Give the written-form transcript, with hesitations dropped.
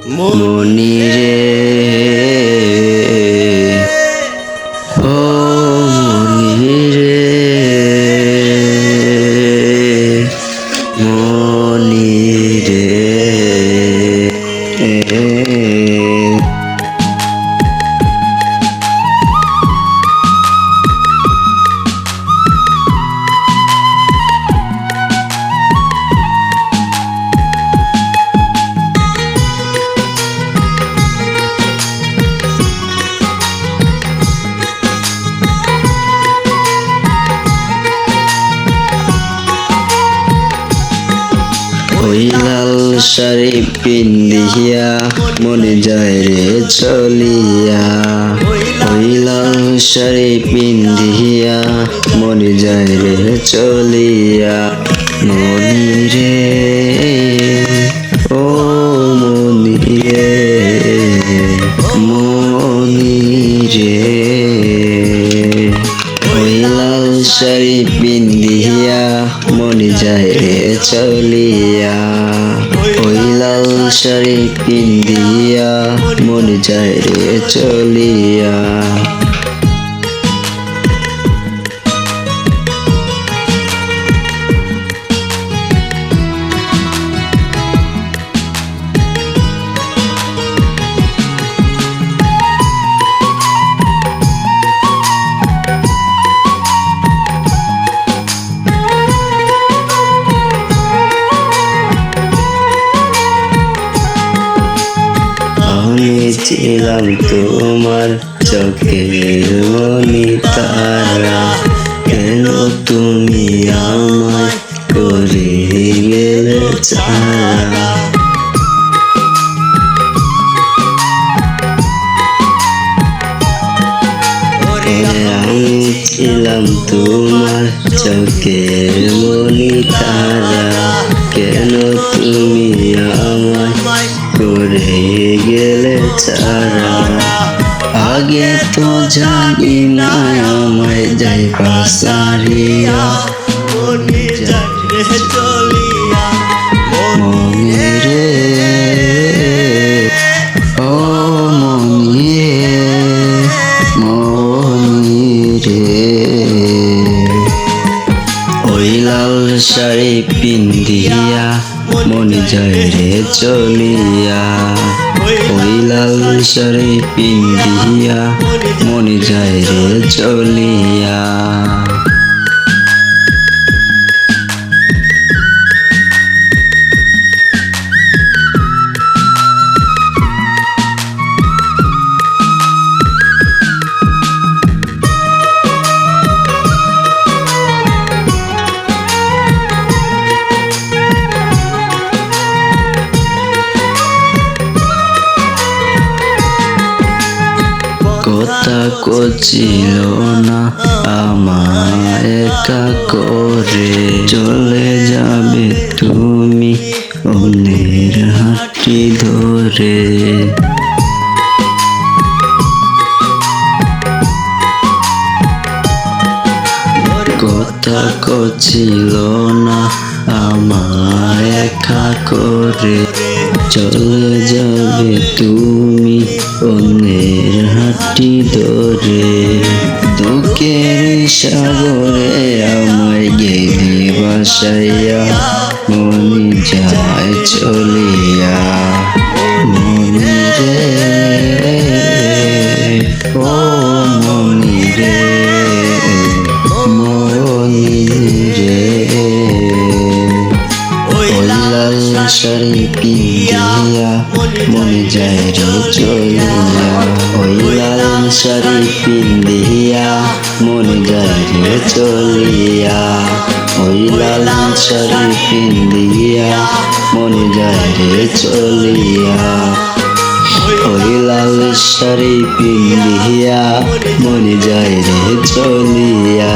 মনি রে ও মনি রে মনি রে ওই লাল শাড়ি পিন্দিয়া মনে যায় রে চলিয়া ওই লাল শাড়ি পিন্দিয়া মনে যায় রে চলিয়া মনি রে ও মনি রে মনি রে ওই লাল শাড়ি পিন্দিয়া মনে যায় রে চলিয়া ওই লাল শাড়ি পিন্দিয়া মনে যায় রে চলিয়া আমি ছিলাম তোমার চোখের মনি তারা কেন তুমি আমায় করে গেলে ছাড়া আমি ছিলাম তোমার চোখের মনি তারা কেন তুমি আমায় করে গেলে ছাড়া আগে তো জানি না আমায় যাইবা সারিয়া মনি রে ও মনি মনি রে ওই লাল শাড়ি পিন্দিয়া মনে যায় রে চলিয়া ওই লাল শাড়ি পিন্দিয়া মনে যায় রে চলিয়া কথা কছিল না আমায় একা করে চলে যাবে তুমি অন্যের হাতটি ধরে কথা কছিল না আমায় একা করে চলে যাবে তুমি অন্যের হাতটি ধরে দুঃখের সাগরে আমায় গেলি বাসাইয়া মনি যায় চলিয়া মনি রে ও মনি রে মনি রে ওই লাল শাড়ি পিন্দিয়া মনে যায় রে চলিয়া ওই লাল শাড়ি পিন্দিয়া মনে যায় রে চলিয়া ওই লাল শাড়ি পিন্দিয়া মনে যায় রে চলিয়া ওই লাল শাড়ি পিন্দিয়া মনে যায় রে চলিয়া।